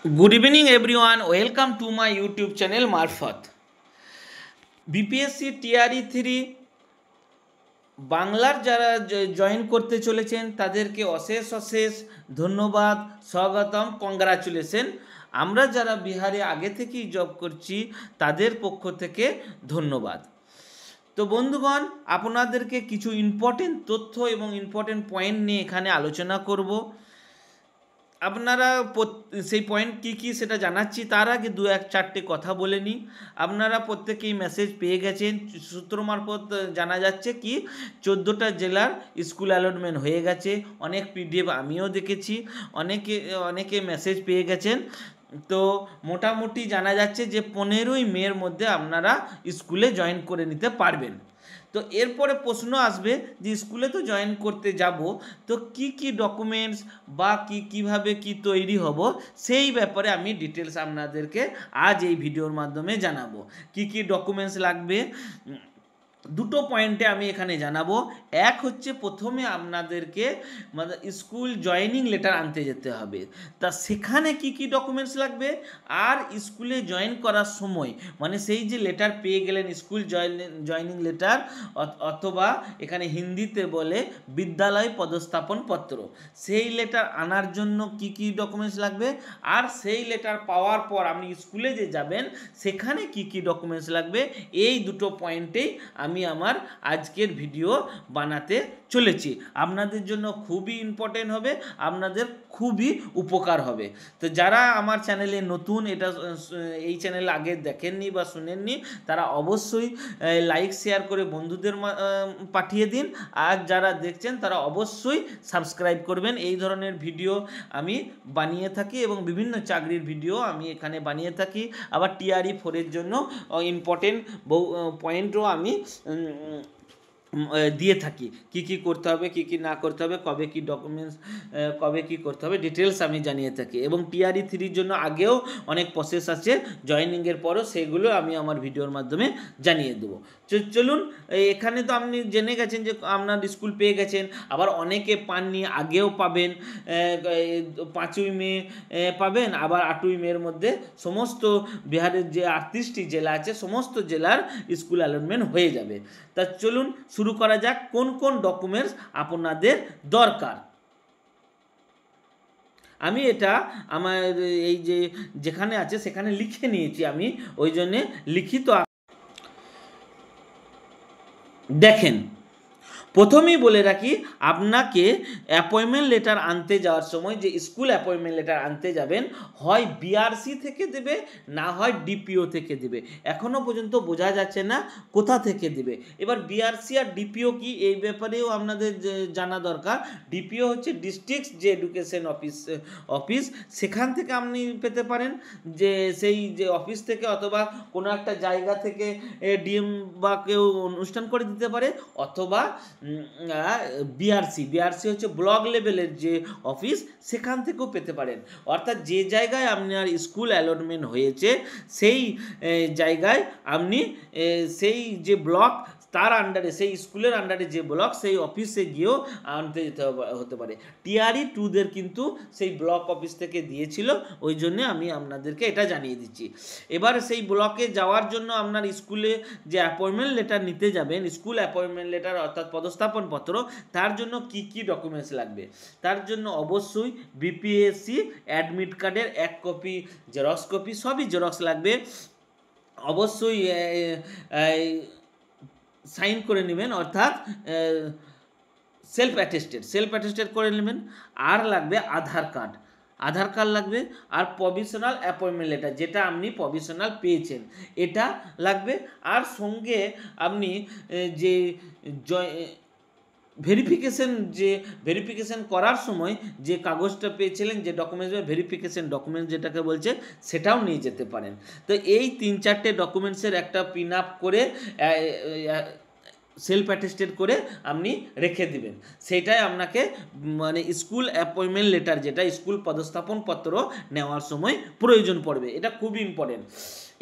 Good evening everyone, welcome to my YouTube channel Marfat. BPSC TRE 3 বাংলার যারা join করতে চলেছেন তাদেরকে অশেষ অশেষ ধন্যবাদ, স্বাগতম, কংগ্রাচুলেশন। আমরা যারা বিহারে আগে থেকেই জব করছি তাদের পক্ষ থেকে ধন্যবাদ। তো বন্ধুগণ, আপনাদেরকে কিছু ইম্পর্টেন্ট তথ্য এবং ইম্পর্টেন্ট পয়েন্ট নিয়ে এখানে আলোচনা করব। আপনারা সেই পয়েন্ট কী সেটা জানাচ্ছি, তার আগে দু এক চারটে কথা বলে নিই। আপনারা প্রত্যেকেই মেসেজ পেয়ে গেছেন, সূত্র মারফত জানা যাচ্ছে কি 14টা জেলার স্কুল অ্যালটমেন্ট হয়ে গেছে। অনেক পিডিএফ আমিও দেখেছি, অনেকে মেসেজ পেয়ে গেছেন। তো মোটামুটি জানা যাচ্ছে যে 15ই মের মধ্যে আপনারা স্কুলে জয়েন করে নিতে পারবেন। তো এরপরে প্রশ্ন আসবে যে স্কুলে তো জয়েন করতে যাব, তো কি ডকুমেন্টস বা কিভাবে কি তৈরি হব, সেই ব্যাপারে আমি ডিটেলস আপনাদেরকে আজ এই ভিডিওর মাধ্যমে জানাবো। কি ডকুমেন্টস লাগবে দুটো পয়েন্টে আমি এখানে জানাবো। এক হচ্ছে, প্রথমে আপনাদেরকে মানে স্কুল জয়েনিং লেটার আনতে যেতে হবে। তা সেখানে কি ডকুমেন্টস লাগবে, আর স্কুলে জয়েন করার সময় মানে সেই যে লেটার পেয়ে গেলেন স্কুল জয়েনিং লেটার, অথবা এখানে হিন্দিতে বলে বিদ্যালয় পদস্থাপন পত্র, সেই লেটার আনার জন্য কি ডকুমেন্টস লাগবে, আর সেই লেটার পাওয়ার পর আপনি স্কুলে যে যাবেন সেখানে কি ডকুমেন্টস লাগবে, এই দুটো পয়েন্টেই আমি আমার আজকের ভিডিও বানাতে চলেছি। আপনাদের জন্য খুবই ইম্পর্টেন্ট হবে, আপনাদের খুবই উপকার হবে। তো যারা আমার চ্যানেলে নতুন, এই চ্যানেল আগে দেখেননি বা শুনেননি, তারা অবশ্যই লাইক শেয়ার করে বন্ধুদের পাঠিয়ে দিন। আর যারা দেখছেন তারা অবশ্যই সাবস্ক্রাইব করবেন। এই ধরনের ভিডিও আমি বানিয়ে থাকি এবং বিভিন্ন চাকরির ভিডিও আমি এখানে বানিয়ে থাকি। আবার TRE 4-এর জন্য ইম্পর্টেন্ট বহু পয়েন্টও আমি দিয়ে থাকি, কি করতে হবে, কি না করতে হবে, কবে কি ডকুমেন্টস, কবে কি করতে হবে, ডিটেলস আমি জানিয়ে থাকি। এবং TRE 3-র জন্য আগেও অনেক প্রসেস আছে, জয়েনিংয়ের পরও সেগুলো আমি আমার ভিডিওর মাধ্যমে জানিয়ে দেবো। চলুন, এখানে তো আপনি জেনে গেছেন যে আপনার স্কুল পেয়ে গেছেন, আবার অনেকে পাননি, আগেও পাবেন। 5ই মে পাবেন, আবার 8ই মের মধ্যে সমস্ত বিহারের যে 38টি জেলা আছে সমস্ত জেলার স্কুল অ্যালটমেন্ট হয়ে যাবে। তা চলুন শুরু করা যাক, কোন ডকুমেন্টস আপনাদের দরকার। আমি এটা আমার এই যেখানে আছে সেখানে লিখে নিয়েছি, আমি ওই জন্যে লিখিত দেখেন। প্রথমেই বলে রাখি, আপনাকে অ্যাপয়েন্টমেন্ট লেটার আনতে যাওয়ার সময় যে স্কুল অ্যাপয়েন্টমেন্ট লেটার আনতে যাবেন, হয় BRC থেকে দেবে, না হয় DPO থেকে দেবে। এখনও পর্যন্ত বোঝা যাচ্ছে না কোথা থেকে দেবে। এবার BRC আর DPO কি, এই ব্যাপারেও আপনাদের জানা দরকার। DPO হচ্ছে ডিস্ট্রিক্ট যে এডুকেশন অফিস, সেখান থেকে আপনি পেতে পারেন, যে সেই যে অফিস থেকে, অথবা কোনো একটা জায়গা থেকে DM বা কেউ অনুষ্ঠান করে দিতে পারে, অথবা BRC হচ্ছে ব্লক লেভেলের যে অফিস, সেখান থেকেও পেতে পারেন। অর্থাৎ যে জায়গায় আপনার স্কুল অ্যালটমেন্ট হয়েছে সেই জায়গায় আপনি সেই যে ব্লক তার আন্ডারে, সেই স্কুলের আন্ডারে যে ব্লক, সেই অফিসে গিয়েও আনতে যেতে হতে পারে। TRE 2-দের কিন্তু সেই ব্লক অফিস থেকে দিয়েছিল, ওই জন্য আমি আপনাদেরকে এটা জানিয়ে দিচ্ছি। এবার সেই ব্লকে যাওয়ার জন্য আপনার স্কুলে যে অ্যাপয়েন্টমেন্ট লেটার নিতে যাবেন, স্কুল অ্যাপয়েন্টমেন্ট লেটার অর্থাৎ পদস্থাপন পত্র, তার জন্য কি ডকুমেন্টস লাগবে। তার জন্য অবশ্যই BPSC অ্যাডমিট কার্ডের 1 কপি, জেরক্স কপি, সবই জেরক্স লাগবে। অবশ্যই সাইন করে নেবেন, অর্থাৎ সেলফ অ্যাটেস্টেড করে নেবেন। আর লাগবে আধার কার্ড লাগবে, আর প্রভিশনাল অ্যাপয়েন্টমেন্ট লেটার, যেটা আপনি প্রভিশনাল পেয়েছেন, এটা লাগবে। আর সঙ্গে আপনি যে ভেরিফিকেশন করার সময় যে কাগজটা পেয়েছিলেন, যে ডকুমেন্টস, ভেরিফিকেশন ডকুমেন্টস যেটাকে বলছে, সেটাও নিয়ে যেতে পারেন। তো এই 3-4টে ডকুমেন্টসের একটা পিন আপ করে সেলফ অ্যাটেস্টেড করে আপনি রেখে দিবেন। সেটাই আপনাকে মানে স্কুল অ্যাপয়েন্টমেন্ট লেটার, যেটা স্কুল পদস্থাপন পত্র নেওয়ার সময় প্রয়োজন পড়বে, এটা খুবই ইম্পর্টেন্ট।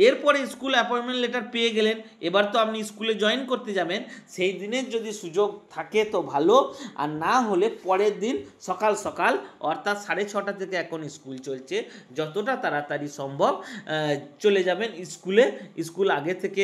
এরপরে স্কুল অ্যাপয়েন্টমেন্ট লেটার পেয়ে গেলেন, এবার তো আপনি স্কুলে জয়েন করতে যাবেন। সেই দিনের যদি সুযোগ থাকে তো ভালো, আর না হলে পরের দিন সকাল সকাল অর্থাৎ 6:30 থেকে এখন স্কুল চলছে, যতটা তাড়াতাড়ি সম্ভব চলে যাবেন স্কুলে। স্কুল আগে থেকে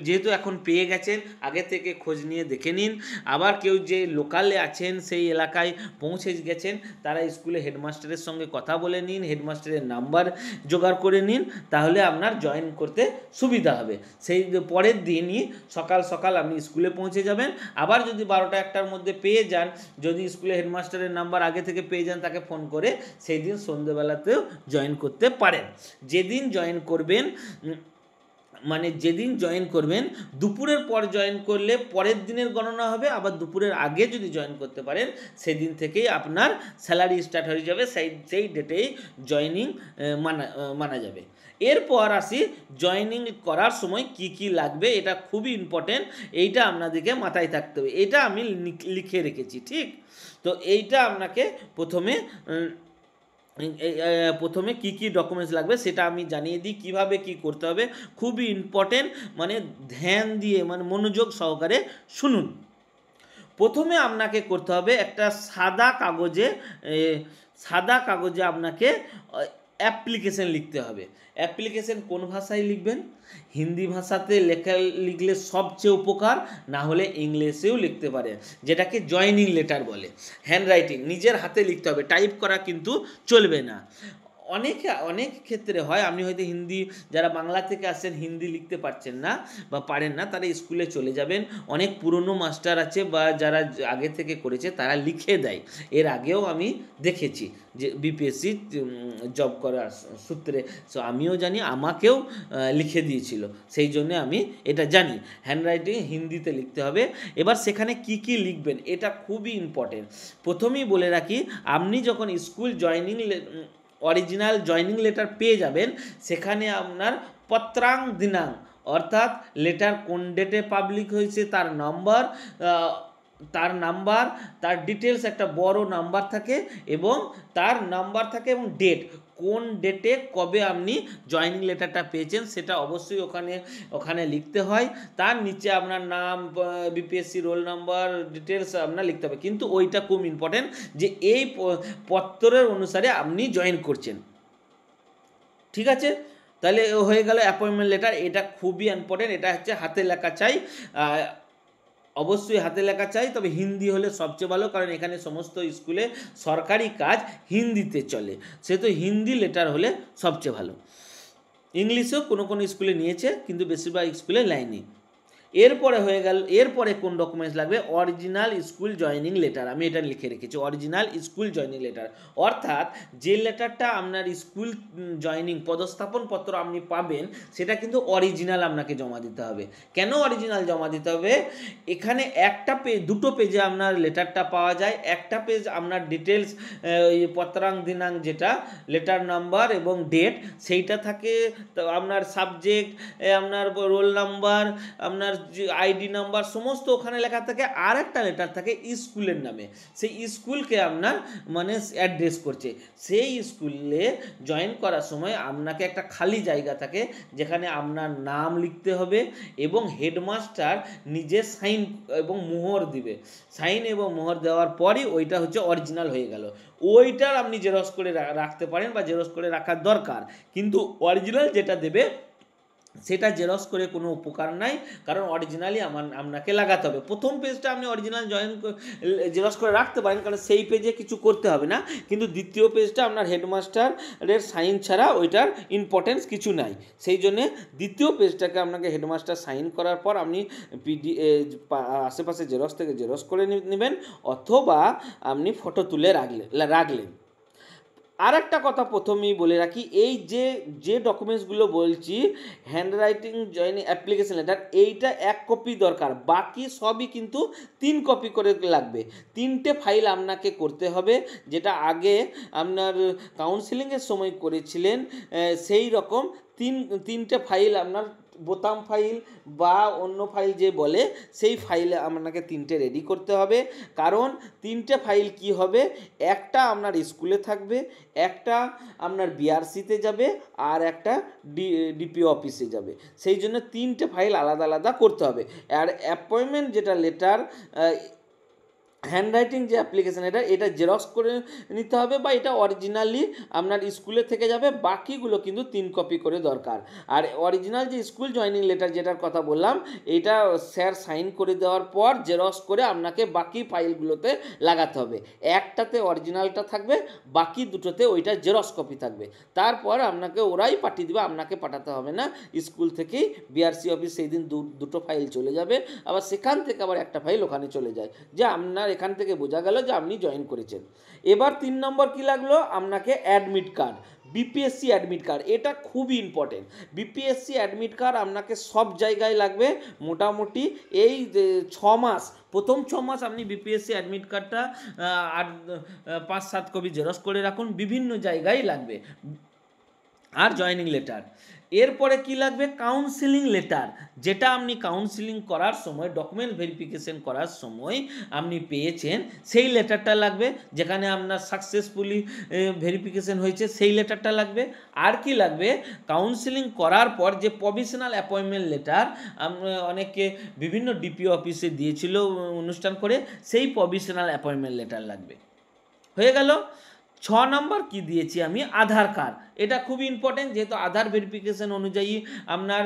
যেহেতু এখন পেয়ে গেছেন, আগে থেকে খোঁজ নিয়ে দেখে নিন। আবার কেউ যে লোকালে আছেন, সেই এলাকায় পৌঁছে গেছেন, তারা স্কুলে হেডমাস্টারের সঙ্গে কথা বলে নিন, হেডমাস্টারের নাম্বার জোগাড় করে নিন, তাহলে আপনার জয়েন করতে সুবিধা হবে। সেই পরের দিনই সকাল সকাল আপনি স্কুলে পৌঁছে যাবেন। আবার যদি 12টা-1টার মধ্যে পেয়ে যান, যদি স্কুলে হেডমাস্টারের নাম্বার আগে থেকে পেয়ে যান, তাকে ফোন করে সেই দিন সন্ধ্যেবেলাতেও জয়েন করতে পারেন। যেদিন জয়েন করবেন, মানে যেদিন জয়েন করবেন দুপুরের পর জয়েন করলে পরের দিনের গণনা হবে, আবার দুপুরের আগে যদি জয়েন করতে পারেন সেদিন থেকেই আপনার স্যালারি স্টার্ট হয়ে যাবে, সেই ডেটেই জয়েনিং মানা যাবে। এরপর আসি জয়েনিং করার সময় কি কি লাগবে, এটা খুবই ইম্পর্টেন্ট, এইটা আপনাদেরকে মাথায় থাকতে হবে, এটা আমি লিখে রেখেছি, ঠিক? তো এইটা আপনাকে প্রথমে কি কি ডকুমেন্টস লাগবে সেটা আমি জানিয়ে দিই, কিভাবে কি করতে হবে, খুবই ইম্পর্টেন্ট, মানে ধ্যান দিয়ে, মানে মনোযোগ সহকারে শুনুন। প্রথমে আপনাকে করতে হবে একটা সাদা কাগজে আপনাকে অ্যাপ্লিকেশন লিখতে হবে। অ্যাপ্লিকেশন কোন ভাষায় লিখবেন? হিন্দি ভাষাতে লিখলে সবচেয়ে উপকার, না হলে ইংলিশেও লিখতে পারেন, যেটাকে জয়েনিং লেটার বলে। হ্যান্ডরাইটিং নিজের হাতে লিখতে হবে, টাইপ করা কিন্তু চলবে না। অনেক ক্ষেত্রে হয়, আপনি হয়তো হিন্দি, যারা বাংলা থেকে আসেন হিন্দি লিখতে পারছেন না বা পারেন না, তারা স্কুলে চলে যাবেন। অনেক পুরনো মাস্টার আছে বা যারা আগে থেকে করেছে তারা লিখে দেয়, এর আগেও আমি দেখেছি যে বিপিএসসি জব করার সূত্রে, সো আমিও জানি, আমাকেও লিখে দিয়েছিল, সেই জন্য আমি এটা জানি। হ্যান্ডরাইটিং হিন্দিতে লিখতে হবে। এবার সেখানে কি কি লিখবেন এটা খুবই ইম্পর্টেন্ট। প্রথমেই বলে রাখি, আপনি যখন স্কুল অরিজিনাল জয়েনিং লেটার পেয়ে যাবেন, সেখানে আপনার পত্রাং দিনাং, অর্থাৎ লেটার কোন ডেটে পাবলিক হয়েছে তার ডিটেলস একটা বড় নাম্বার থাকে, এবং এবং ডেট, কোন ডেটে কবে আপনি জয়েনিং লেটারটা পেয়েছেন সেটা অবশ্যই ওখানে লিখতে হয়। তার নিচে আপনার নাম, বিপিএসসি রোল নাম্বার, ডিটেলস আপনার লিখতে হবে, কিন্তু ওইটা খুব ইম্পর্টেন্ট যে এই পত্রের অনুসারে আপনি জয়েন করছেন, ঠিক আছে? তাহলে হয়ে গেল অ্যাপয়েন্টমেন্ট লেটার, এটা খুবই ইম্পর্টেন্ট, এটা হচ্ছে হাতে লেখা চাই, অবশ্যই হাতে লেখা চাই, তবে হিন্দি হলে সবচেয়ে ভালো, কারণ এখানে সমস্ত স্কুলে সরকারি কাজ হিন্দিতে চলে, সেহেতু হিন্দি লেটার হলে সবচেয়ে ভালো। ইংলিশেও কোনো কোনো স্কুলে নিয়েছে, কিন্তু বেশিরভাগ স্কুলে নেয়নি। এরপরে কোন ডকুমেন্টস লাগবে? অরিজিনাল স্কুল জয়েনিং লেটার, আমি এটা লিখে রেখেছি, অরিজিনাল স্কুল জয়েনিং লেটার, অর্থাৎ যে লেটারটা আপনার স্কুল জয়েনিং পদস্থাপন পত্র আপনি পাবেন, সেটা কিন্তু অরিজিনাল আপনাকে জমা দিতে হবে। কেন অরিজিনাল জমা দিতে হবে? এখানে দুটো পেজে আপনার লেটারটা পাওয়া যায়, একটা পেজ আপনার ডিটেলস, পত্রাং দিনাং যেটা লেটার নাম্বার এবং ডেট, সেইটা থাকে, আপনার সাবজেক্ট, আপনার রোল নাম্বার, আপনার আইডি নাম্বার সমস্ত ওখানে লেখা থাকে। আর একটা লেটার থাকে স্কুলের নামে, সেই স্কুলকে আপনার মানে অ্যাড্রেস করছে। সেই স্কুলে জয়েন করার সময় আপনাকে একটা খালি জায়গা থাকে, যেখানে আপনার নাম লিখতে হবে এবং হেডমাস্টার নিজে সাইন এবং মোহর দিবে। সাইন এবং মোহর দেওয়ার পরই ওইটা হচ্ছে অরিজিনাল হয়ে গেল। ওইটার আপনি জেরক্স করে রাখতে পারেন বা জেরক্স করে রাখার দরকার, কিন্তু অরিজিনাল যেটা দেবে সেটা জেরক্স করে কোনো উপকার নাই, কারণ অরিজিনালি আপনাকে লাগাতে হবে। প্রথম পেজটা আপনি অরিজিনাল জেরক্স করে রাখতে পারেন, কারণ সেই পেজে কিছু করতে হবে না, কিন্তু দ্বিতীয় পেজটা আপনার হেডমাস্টারের সাইন ছাড়া ওইটার ইম্পর্টেন্স কিছু নাই, সেই জন্যে দ্বিতীয় পেজটাকে আপনাকে হেডমাস্টার সাইন করার পর আপনি আশেপাশে জেরক্স থেকে জেরক্স করে নেবেন, অথবা আপনি ফটো তুলে রাখলেন। আর একটা কথা প্রথমেই বলে রাখি, এই যে ডকুমেন্টসগুলো বলছি, হ্যান্ডরাইটিং জয়েনিং অ্যাপ্লিকেশন লেটার, এইটা 1 কপি দরকার, বাকি সবই কিন্তু 3 কপি করে লাগবে। 3টে ফাইল আপনাকে করতে হবে, যেটা আগে আপনার কাউন্সিলিংয়ের সময় করেছিলেন, সেই রকম 3টে ফাইল আপনার বোতাম ফাইল বা অন্য ফাইল যে বলে সেই ফাইলে আপনাকে 3টে রেডি করতে হবে। কারণ 3টে ফাইল কি হবে, একটা আপনার স্কুলে থাকবে, একটা আপনার বিআরসিতে যাবে, আর একটা ডিপিও অফিসে যাবে। সেই জন্য 3টে ফাইল আলাদা আলাদা করতে হবে। আর অ্যাপয়েন্টমেন্ট যেটা লেটার, হ্যান্ডরাইটিং যে অ্যাপ্লিকেশান এটা জেরক্স করে নিতে হবে, বা এটা অরিজিনালি আপনার স্কুলে থেকে যাবে। বাকিগুলো কিন্তু 3 কপি করে দরকার। আর অরিজিনাল যে স্কুল জয়েনিং লেটার যেটার কথা বললাম, এটা স্যার সাইন করে দেওয়ার পর জেরক্স করে আপনাকে বাকি ফাইলগুলোতে লাগাতে হবে। একটাতে অরিজিনালটা থাকবে, বাকি দুটোতে ওইটা জেরক্স কপি থাকবে। তারপর আপনাকে ওরাই পাঠিয়ে দেবে, আপনাকে পাঠাতে হবে না। স্কুল থেকেই বিআরসি অফিস সেই দিন দুটো ফাইল চলে যাবে, আবার সেখান থেকে আবার একটা ফাইল ওখানে চলে যায়, যে আপনার এখান থেকে বোঝা গেল যে আপনি জয়েন করেছেন। এবার 3 নম্বর কি লাগলো, আপনাকে admit card, BPSC admit card. এটা খুবই ইম্পর্টেন্ট। বিপিএসসি অ্যাডমিট কার্ড আপনাকে সব জায়গায় লাগবে। মোটামুটি এই 6 মাস, প্রথম 6 মাস আপনি বিপিএসসি অ্যাডমিট কার্ডটা 5-7 কপি জেরক্স করে রাখুন, বিভিন্ন জায়গায় লাগবে। আর জয়েনিং লেটার। এরপরে কি লাগবে, কাউন্সিলিং লেটার, যেটা আপনি কাউন্সিলিং করার সময়, ডকুমেন্ট ভেরিফিকেশন করার সময় আপনি পেয়েছেন, সেই লেটারটা লাগবে, যেখানে আপনার সাকসেসফুলি ভেরিফিকেশন হয়েছে সেই লেটারটা লাগবে। আর কি লাগবে, কাউন্সিলিং করার পর যে প্রভিশনাল অ্যাপয়েন্টমেন্ট লেটার অনেকে বিভিন্ন ডিপিও অফিসে দিয়েছিল অনুষ্ঠান করে, সেই প্রভিশনাল অ্যাপয়েন্টমেন্ট লেটার লাগবে। হয়ে গেল। 6 নম্বর কি দিয়েছি আমি, আধার কার্ড। এটা খুবই ইম্পর্টেন্ট, যেহেতু আধার ভেরিফিকেশন অনুযায়ী আপনার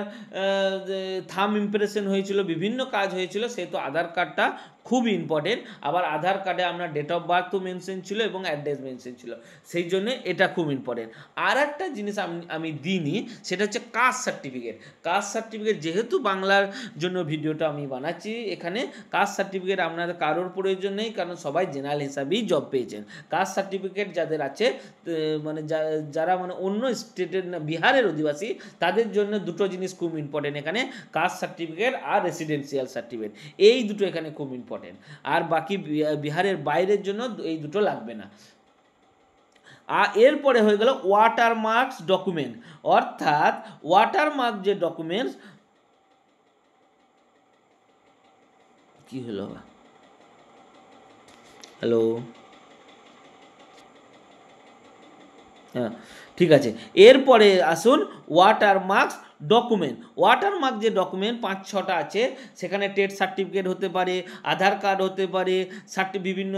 থাম ইমপ্রেশন হয়েছিল, বিভিন্ন কাজ হয়েছিল, সেহেতু আধার কার্ডটা খুবই ইম্পর্টেন্ট। আবার আধার কার্ডে আপনার ডেট অফ বার্থও মেনশন ছিল এবং অ্যাড্রেস মেনশন ছিল, সেই জন্য এটা খুব ইম্পর্টেন্ট। আর একটা জিনিস আমি দিইনি, সেটা হচ্ছে কাস্ট সার্টিফিকেট। কাস্ট সার্টিফিকেট, যেহেতু বাংলার জন্য ভিডিওটা আমি বানাচ্ছি, এখানে কাস্ট সার্টিফিকেট আপনাদের কারোর প্রয়োজন নেই, কারণ সবাই জেনারেল হিসাবেই জব পেয়েছেন। কাস্ট সার্টিফিকেট যাদের আছে, মানে যারা মানে অন্য স্টেটের, বিহারের অধিবাসী, তাদের জন্য দুটো জিনিস খুব ইম্পর্টেন্ট এখানে, কাস্ট সার্টিফিকেট আর রেসিডেন্সিয়াল সার্টিফিকেট, এই দুটো এখানে খুব ইম্পর্টেন্ট। আর বাকি বিহারের বাইরের জন্য এই দুটো লাগবে না। আর এরপরে হয়ে গেল ওয়াটারমার্কস ডকুমেন্ট, অর্থাৎ ওয়াটারমার্ক যে ডকুমেন্টস, কি হলো, হ্যালো, হ্যাঁ ঠিক আছে। এরপরে আসুন ওয়াটারমার্কস ডকুমেন্ট। ওয়াটারমার্ক যে ডকুমেন্ট 5-6টা আছে, সেখানে টেট সার্টিফিকেট হতে পারে, আধার কার্ড হতে পারে, বিভিন্ন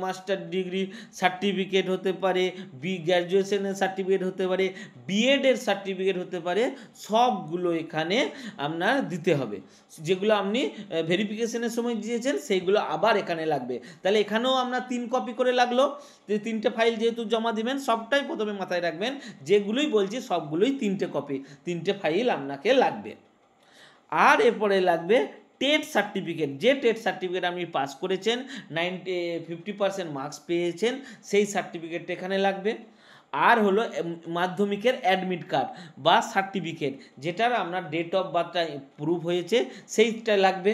মাস্টার ডিগ্রি সার্টিফিকেট হতে পারে, গ্র্যাজুয়েশনের সার্টিফিকেট হতে পারে, বিএডের সার্টিফিকেট হতে পারে, সবগুলো এখানে আপনার দিতে হবে। যেগুলো আপনি ভেরিফিকেশনের সময় দিয়েছেন সেইগুলো আবার এখানে লাগবে। তাহলে এখানেও আপনার 3 কপি করে লাগলো। যে 3টে ফাইল যেহেতু জমা দিবেন, সবটাই প্রথমে মাথায় রাখবেন, যেগুলোই বলছি সবগুলোই 3টে কপি, 3টে ফাইল আপনাকে লাগবে। আর এরপরে লাগবে টেট সার্টিফিকেট। যে টেট সার্টিফিকেট আপনি পাস করেছেন, 50% মার্কস পেয়েছেন, সেই সার্টিফিকেটটা এখানে লাগবে। আর হলো মাধ্যমিকের অ্যাডমিট কার্ড বা সার্টিফিকেট, যেটার আপনার ডেট অফ বার্থটা প্রুফ হয়েছে, সেইটা লাগবে।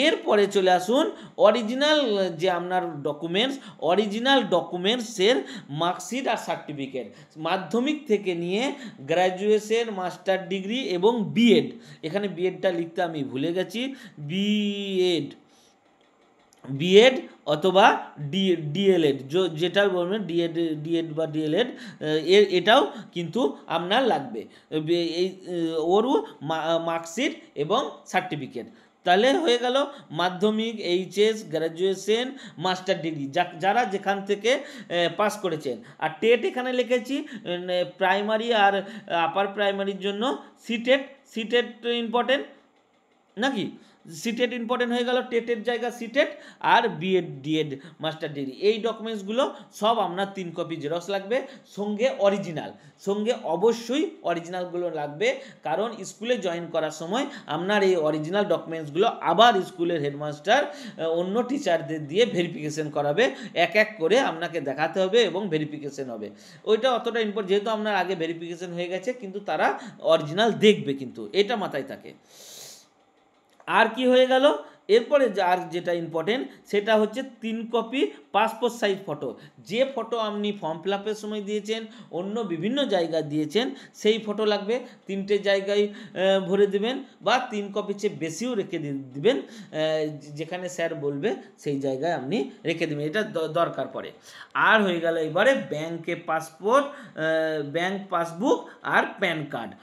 এরপরে চলে আসুন অরিজিনাল যে আপনার ডকুমেন্টস, অরিজিনাল ডকুমেন্টসের মার্কশিট আর সার্টিফিকেট, মাধ্যমিক থেকে নিয়ে গ্র্যাজুয়েশন, মাস্টার ডিগ্রি এবং বিএড। এখানে বিএডটা লিখতে আমি ভুলে গেছি, বিএড অথবা ডিএলএড, যেটা বলবেন ডিএড বা ডিএলএড, এটাও কিন্তু আপনার লাগবে, এই ওরও মার্কশিট এবং সার্টিফিকেট। তাহলে হয়ে গেল মাধ্যমিক, এইচএস, গ্র্যাজুয়েশন, মাস্টার ডিগ্রি, যারা যেখান থেকে পাস করেছেন। আর টেট এখানে লিখেছি, প্রাইমারি আর আপার প্রাইমারির জন্য সিটেট ইম্পর্টেন্ট নাকি, সিটেট ইম্পর্টেন্ট হয়ে গেল, টেটের জায়গা সিটেট, আর বিএড, ডিএড, মাস্টার ডিগ্রি, এই ডকুমেন্টসগুলো সব আপনার 3 কপি জেরক্স লাগবে, সঙ্গে অরিজিনাল, সঙ্গে অবশ্যই অরিজিনালগুলো লাগবে। কারণ স্কুলে জয়েন করার সময় আপনার এই অরিজিনাল ডকুমেন্টসগুলো আবার স্কুলের হেডমাস্টার অন্য টিচারদের দিয়ে ভেরিফিকেশন করাবে, এক এক করে আপনাকে দেখাতে হবে এবং ভেরিফিকেশন হবে। ওইটা অতটা ইম্পর্টেন্ট, যেহেতু আপনার আগে ভেরিফিকেশন হয়ে গেছে, কিন্তু তারা অরিজিনাল দেখবে, কিন্তু এটা মাথায় থাকে। আর কি হয়ে গেল, এরপরে আর যেটা ইম্পর্টেন্ট সেটা হচ্ছে 3 কপি পাসপোর্ট সাইজ ফটো। যে ফটো আপনি ফর্ম ফিল আপের সময় দিয়েছেন, অন্য বিভিন্ন জায়গায় দিয়েছেন, সেই ফটো লাগবে। 3টে জায়গায় ভরে দেবেন, বা 3 কপির চেয়ে বেশিও রেখে দিবেন, যেখানে স্যার বলবে সেই জায়গায় আপনি রেখে দেবেন, এটা দরকার পড়ে। আর হয়ে গেল এবারে ব্যাংকে পাসপোর্ট, ব্যাংক পাসবুক আর প্যান কার্ড।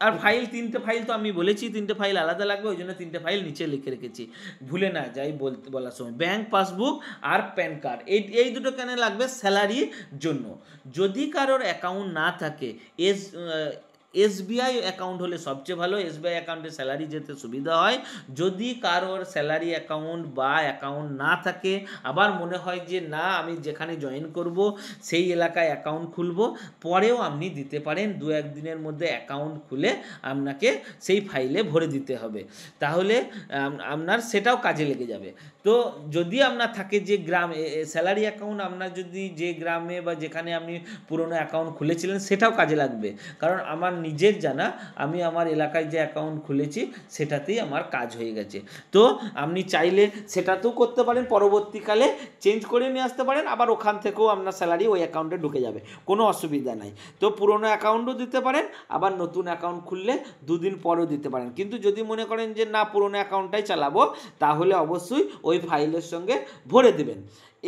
আর ফাইল, 3টে ফাইল তো আমি বলেছি 3টে ফাইল আলাদা লাগবে, ওই জন্য 3টে ফাইল নিচে লিখে রেখেছি, ভুলে না যাই বলার সময়। ব্যাংক পাসবুক আর প্যান কার্ড, এই দুটো কেন লাগবে? স্যালারির জন্য। যদি কারোর অ্যাকাউন্ট না থাকে, এসবিআই অ্যাকাউন্ট হলে সবচেয়ে ভালো, এসবিআই অ্যাকাউন্টে স্যালারি যেতে সুবিধা হয়। যদি কারোর স্যালারি অ্যাকাউন্ট বা অ্যাকাউন্ট না থাকে, আবার মনে হয় যে না আমি যেখানে জয়েন করব সেই এলাকায় অ্যাকাউন্ট খুলব, পরেও আপনি দিতে পারেন। 2-1 দিনের মধ্যে অ্যাকাউন্ট খুলে আপনাকে সেই ফাইলে ভরে দিতে হবে, তাহলে আপনার সেটাও কাজে লেগে যাবে। তো যদি আপনার থাকে যে গ্রামে স্যালারি অ্যাকাউন্ট, আপনার যদি যে গ্রামে বা যেখানে আপনি পুরনো অ্যাকাউন্ট খুলেছিলেন সেটাও কাজে লাগবে, কারণ আমার নিজের জানা, আমি আমার এলাকায় যে অ্যাকাউন্ট খুলেছি সেটাতেই আমার কাজ হয়ে গেছে। তো আপনি চাইলে সেটাতেও করতে পারেন, পরবর্তীকালে চেঞ্জ করে নিয়ে আসতে পারেন, আবার ওখান থেকেও আপনার স্যালারি ওই অ্যাকাউন্টে ঢুকে যাবে, কোনো অসুবিধা নাই। তো পুরনো অ্যাকাউন্টও দিতে পারেন, আবার নতুন অ্যাকাউন্ট খুললে 2 দিন পরও দিতে পারেন। কিন্তু যদি মনে করেন যে না পুরনো অ্যাকাউন্টটাই চালাবো, তাহলে অবশ্যই ওই ফাইলের সঙ্গে ভরে দেবেন।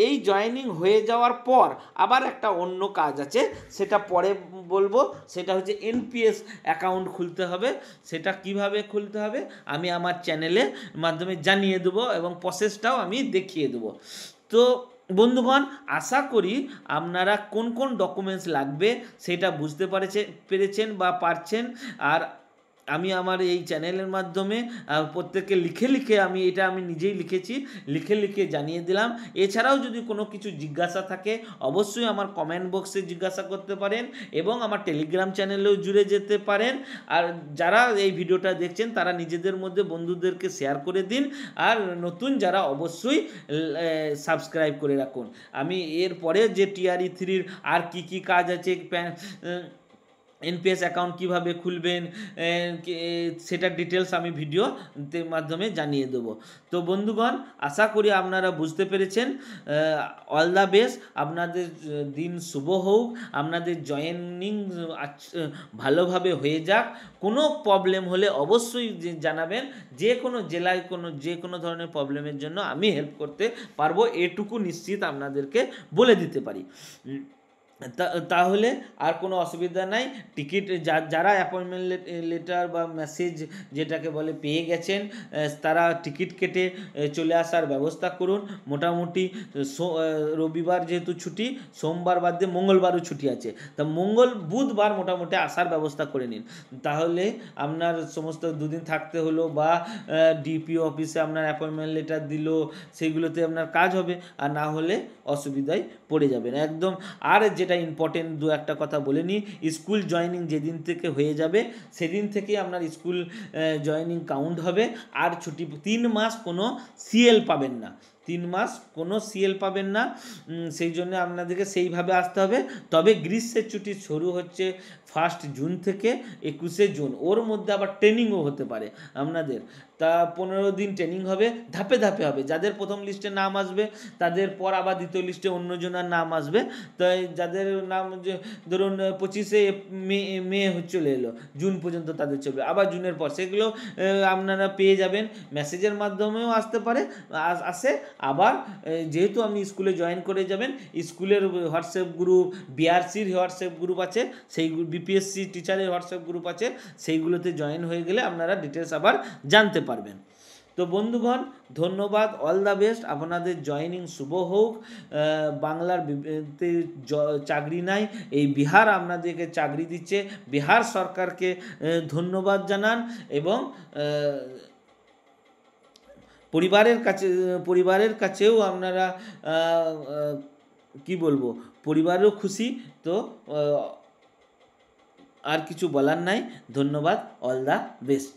এই জয়েনিং হয়ে যাওয়ার পর আবার একটা অন্য কাজ আছে, সেটা পরে বলবো। সেটা হচ্ছে এনপিএস অ্যাকাউন্ট খুলতে হবে। সেটা কিভাবে খুলতে হবে আমি আমার চ্যানেলের মাধ্যমে জানিয়ে দেবো, এবং প্রসেসটাও আমি দেখিয়ে দেবো। তো বন্ধুগণ, আশা করি আপনারা কোন কোন ডকুমেন্টস লাগবে সেটা বুঝতে পেরেছেন বা পারছেন। আর আমি আমার এই চ্যানেলের মাধ্যমে প্রত্যেককে লিখে আমি নিজেই লিখে জানিয়ে দিলাম। এছাড়াও যদি কোনো কিছু জিজ্ঞাসা থাকে অবশ্যই আমার কমেন্ট বক্সে জিজ্ঞাসা করতে পারেন, এবং আমার টেলিগ্রাম চ্যানেলেও জুড়ে যেতে পারেন। আর যারা এই ভিডিওটা দেখছেন তারা নিজেদের মধ্যে বন্ধুদেরকে শেয়ার করে দিন, আর নতুন যারা অবশ্যই সাবস্ক্রাইব করে রাখুন। আমি এরপরে যে টিআরই 3-র আর কি কাজ আছে, এনপিএস অ্যাকাউন্ট কীভাবে খুলবেন সেটার ডিটেলস আমি ভিডিওর মাধ্যমে জানিয়ে দেবো। তো বন্ধুগণ, আশা করি আপনারা বুঝতে পেরেছেন। অল দ্য বেস্ট, আপনাদের দিন শুভ হোক, আপনাদের জয়েনিং ভালোভাবে হয়ে যাক। কোনো প্রবলেম হলে অবশ্যই জানাবেন। যে কোনো জেলায় যে কোনো ধরনের প্রবলেমের জন্য আমি হেল্প করতে পারবো, এটুকু নিশ্চিত আপনাদেরকে বলে দিতে পারি। তাহলে আর কোনো অসুবিধা নাই। টিকিট যারা অ্যাপয়েন্টমেন্ট লেটার বা মেসেজ যেটাকে বলে পেয়ে গেছেন, তারা টিকিট কেটে চলে আসার ব্যবস্থা করুন। মোটামুটি রবিবার যেহেতু ছুটি, সোমবার বাদ দিয়ে মঙ্গলবারও ছুটি আছে, তা বুধবার মোটামুটি আসার ব্যবস্থা করে নিন। তাহলে আপনার সমস্ত 2 দিন থাকতে হলো, বা ডিপিও অফিসে আপনার অ্যাপয়েন্টমেন্ট লেটার দিল, সেইগুলোতে আপনার কাজ হবে, আর না হলে অসুবিধায় পড়ে যাবেন একদম। আর যেটা ইম্পর্টেন্ট 2-1টা কথা বলে নিই, স্কুল জয়েনিং যেদিন থেকে হয়ে যাবে সেদিন থেকে আপনার স্কুল জয়েনিং কাউন্ট হবে। আর ছুটি 3 মাস কোনো সিএল পাবেন না, 3 মাস কোনো সিএল পাবেন না। সেই জন্য আপনাদেরকে সেইভাবে আসতে হবে। তবে গ্রীষ্মের ছুটি শুরু হচ্ছে 1 জুন থেকে 21 জুন, ওর মধ্যে আবার ট্রেনিংও হতে পারে আপনাদের। তা 15 দিন ট্রেনিং হবে, ধাপে হবে। যাদের প্রথম লিস্টে নাম আসবে তাদের পর আবার দ্বিতীয় লিস্টে অন্যজনের নাম আসবে। তাই যাদের নাম যে ধরুন 25শে মে চলে এলো, জুন পর্যন্ত তাদের চলবে, আবার জুনের পর সেগুলো আপনারা পেয়ে যাবেন। মেসেজের মাধ্যমেও আসতে পারে, আসে। আবার যেহেতু আপনি স্কুলে জয়েন করে যাবেন, স্কুলের হোয়াটসঅ্যাপ গ্রুপ, বিআরসির হোয়াটসঅ্যাপ গ্রুপ আছে, সেই বিপিএসসি টিচারের হোয়াটসঅ্যাপ গ্রুপ আছে, সেইগুলোতে জয়েন হয়ে গেলে আপনারা ডিটেলস আবার জানতে পারবেন। তো বন্ধুগণ, ধন্যবাদ, অল দ্য বেস্ট, আপনাদের জয়েনিং শুভ হোক। বাংলার চাকরি নাই, এই বিহার আপনাদেরকে চাকরি দিচ্ছে, বিহার সরকারকে ধন্যবাদ জানান। এবং পরিবারের কাছেও আপনারা কি বলবো, পরিবারও খুশি। তো আর কিছু বলার নাই। ধন্যবাদ, অল দ্য বেস্ট।